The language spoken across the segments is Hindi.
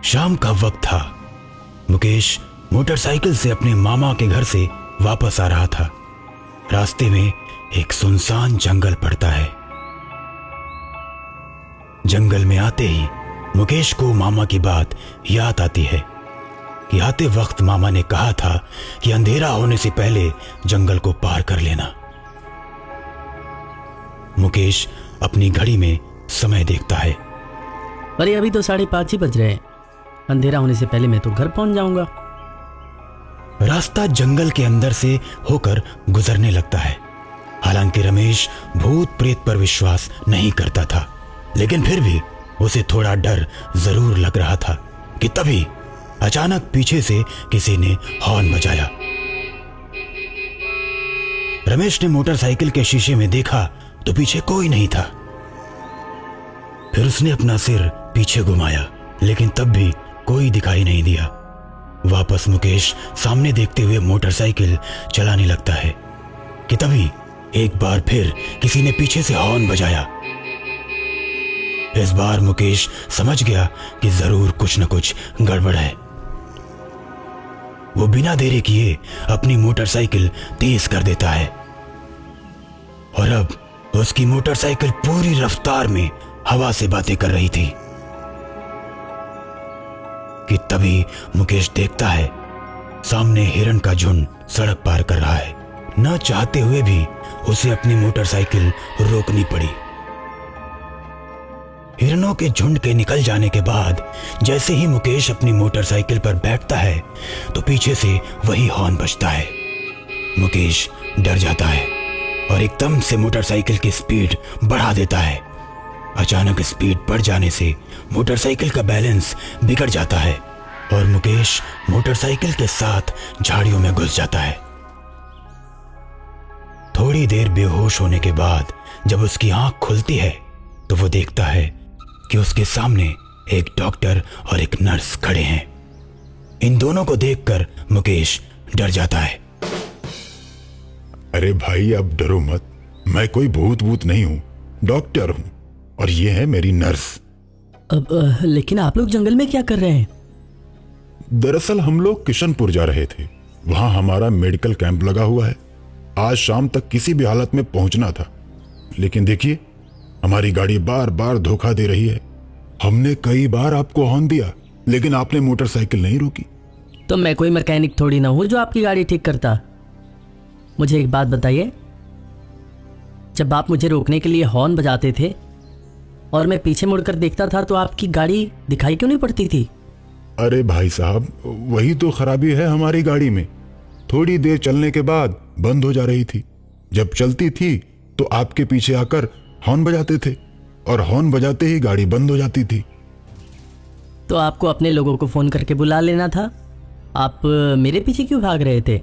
शाम का वक्त था। मुकेश मोटरसाइकिल से अपने मामा के घर से वापस आ रहा था। रास्ते में एक सुनसान जंगल पड़ता है। जंगल में आते ही मुकेश को मामा की बात याद आती है कि आते वक्त मामा ने कहा था कि अंधेरा होने से पहले जंगल को पार कर लेना। मुकेश अपनी घड़ी में समय देखता है। अरे अभी तो 5:30 ही बज रहे हैं। अंधेरा होने से पहले मैं तो घर पहुंच जाऊंगा। रास्ता जंगल के अंदर से होकर गुजरने लगता है। हालांकि रमेश भूत प्रेत पर विश्वास नहीं करता था, लेकिन फिर भी उसे थोड़ा डर जरूर लग रहा था कि तभी अचानक पीछे से किसी ने हॉर्न बजाया। रमेश ने मोटरसाइकिल के शीशे में देखा तो पीछे कोई नहीं था। फिर उसने अपना सिर पीछे घुमाया, लेकिन तब भी कोई दिखाई नहीं दिया। वापस मुकेश सामने देखते हुए मोटरसाइकिल चलाने लगता है कि तभी एक बार फिर किसी ने पीछे से हॉर्न बजाया। इस बार मुकेश समझ गया कि जरूर कुछ न कुछ गड़बड़ है। वो बिना देरी किए अपनी मोटरसाइकिल तेज कर देता है और अब उसकी मोटरसाइकिल पूरी रफ्तार में हवा से बातें कर रही थी कि तभी मुकेश देखता है सामने हिरन का झुंड सड़क पार कर रहा है। न चाहते हुए भी उसे अपनी मोटरसाइकिल रोकनी पड़ी। हिरनों के झुंड के निकल जाने के बाद जैसे ही मुकेश अपनी मोटरसाइकिल पर बैठता है तो पीछे से वही हॉर्न बजता है। मुकेश डर जाता है और एकदम से मोटरसाइकिल की स्पीड बढ़ा देता है। अचानक स्पीड बढ़ जाने से मोटरसाइकिल का बैलेंस बिगड़ जाता है और मुकेश मोटरसाइकिल के साथ झाड़ियों में घुस जाता है। थोड़ी देर बेहोश होने के बाद जब उसकी आंख खुलती है तो वो देखता है कि उसके सामने एक डॉक्टर और एक नर्स खड़े हैं। इन दोनों को देखकर मुकेश डर जाता है। अरे भाई अब डरो मत, मैं कोई भूत नहीं हूं, डॉक्टर हूं और ये है मेरी नर्स। लेकिन आप लोग जंगल में क्या कर रहे हैं? दरअसल हम लोग किशनपुर जा रहे थे, वहां हमारा मेडिकल कैंप लगा हुआ है। आज शाम तक किसी भी हालत में पहुंचना था, लेकिन देखिए हमारी गाड़ी बार बार धोखा दे रही है। हमने कई बार आपको हॉर्न दिया, लेकिन आपने मोटरसाइकिल नहीं रोकी। तो मैं कोई मैकेनिक थोड़ी ना हूं जो आपकी गाड़ी ठीक करता। मुझे एक बात बताइए, जब आप मुझे रोकने के लिए हॉर्न बजाते थे और मैं पीछे मुड़कर देखता था तो आपकी गाड़ी दिखाई क्यों नहीं पड़ती थी? अरे भाई साहब, वही तो खराबी है हमारी गाड़ी में। थोड़ी देर चलने के बाद बंद हो जा रही थी। जब चलती थी तो आपके पीछे आकर हॉर्न बजाते थे और हॉर्न बजाते ही गाड़ी बंद हो जाती थी। तो आपको अपने लोगों को फोन करके बुला लेना था। आप मेरे पीछे क्यों भाग रहे थे?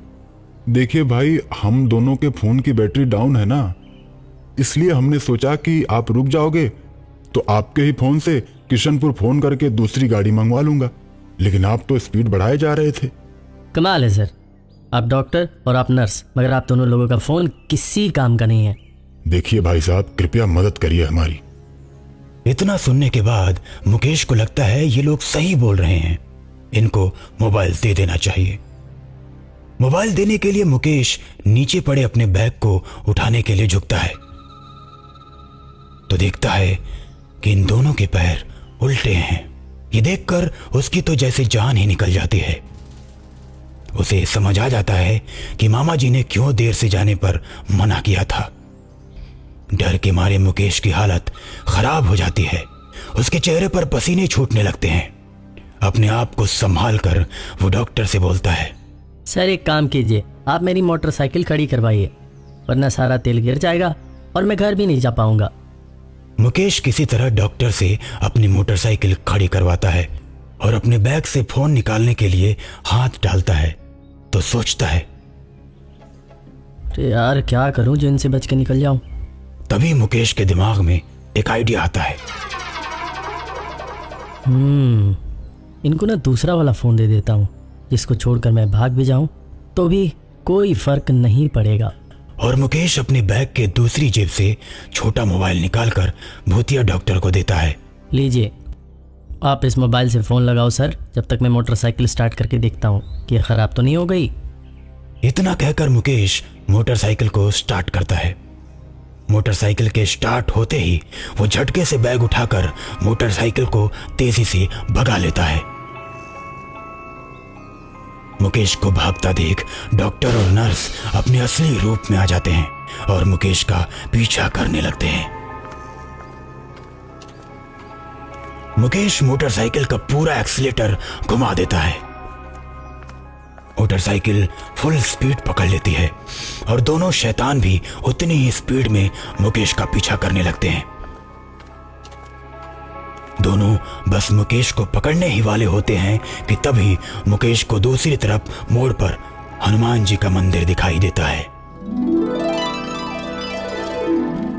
देखिए भाई, हम दोनों के फोन की बैटरी डाउन है ना, इसलिए हमने सोचा कि आप रुक जाओगे तो आपके ही फोन से किशनपुर फोन करके दूसरी गाड़ी मंगवा लूंगा, लेकिन आप तो स्पीड बढ़ाए जा रहे थे। कमाल है सर, आप डॉक्टर और आप नर्स, मगर आप दोनों लोगों का फोन किसी काम का नहीं है। देखिए भाई साहब, कृपया मदद करिए हमारी। इतना सुनने के बाद मुकेश को लगता है ये लोग सही बोल रहे हैं, इनको मोबाइल दे देना चाहिए। मोबाइल देने के लिए मुकेश नीचे पड़े अपने बैग को उठाने के लिए झुकता है तो देखता है कि इन दोनों के पैर उल्टे हैं। ये देखकर उसकी तो जैसे जान ही निकल जाती है। उसे समझ आ जाता है कि मामा जी ने क्यों देर से जाने पर मना किया था। डर के मारे मुकेश की हालत खराब हो जाती है। उसके चेहरे पर पसीने छूटने लगते हैं। अपने आप को संभाल कर वो डॉक्टर से बोलता है, सर एक काम कीजिए, आप मेरी मोटरसाइकिल खड़ी करवाइए, वरना सारा तेल गिर जाएगा और मैं घर भी नहीं जा पाऊंगा। मुकेश किसी तरह डॉक्टर से अपनी मोटरसाइकिल खड़ी करवाता है और अपने बैग से फोन निकालने के लिए हाथ डालता है तो सोचता है, अरे यार क्या करूं जो इनसे बच के निकल जाऊं। तभी मुकेश के दिमाग में एक आइडिया आता है। इनको ना दूसरा वाला फोन दे देता हूं, जिसको छोड़कर मैं भाग भी जाऊं तो भी कोई फर्क नहीं पड़ेगा। और मुकेश अपने बैग के दूसरी जेब से छोटा मोबाइल निकालकर भूतिया डॉक्टर को देता है। लीजिए, आप इस मोबाइल से फ़ोन लगाओ सर, जब तक मैं मोटरसाइकिल स्टार्ट करके देखता हूँ कि ख़राब तो नहीं हो गई। इतना कहकर मुकेश मोटरसाइकिल को स्टार्ट करता है। मोटरसाइकिल के स्टार्ट होते ही वो झटके से बैग उठाकर मोटरसाइकिल को तेजी से भगा लेता है। मुकेश को भागता देख डॉक्टर और नर्स अपने असली रूप में आ जाते हैं और मुकेश का पीछा करने लगते हैं। मुकेश मोटरसाइकिल का पूरा एक्सीलेटर घुमा देता है। मोटरसाइकिल फुल स्पीड पकड़ लेती है और दोनों शैतान भी उतनी ही स्पीड में मुकेश का पीछा करने लगते हैं। दोनों बस मुकेश को पकड़ने ही वाले होते हैं कि तभी मुकेश को दूसरी तरफ मोड़ पर हनुमान जी का मंदिर दिखाई देता है।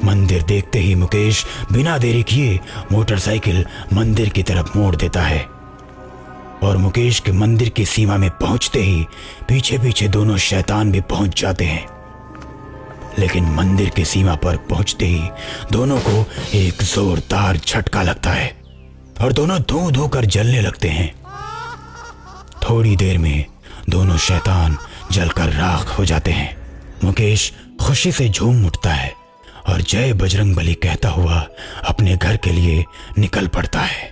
मंदिर देखते ही मुकेश बिना देरी किए मोटरसाइकिल मंदिर की तरफ मोड़ देता है और मुकेश के मंदिर की सीमा में पहुंचते ही पीछे पीछे दोनों शैतान भी पहुंच जाते हैं। लेकिन मंदिर की सीमा पर पहुंचते ही दोनों को एक जोरदार झटका लगता है और दोनों धू धू कर जलने लगते हैं। थोड़ी देर में दोनों शैतान जलकर राख हो जाते हैं। मुकेश खुशी से झूम उठता है और जय बजरंगबली कहता हुआ अपने घर के लिए निकल पड़ता है।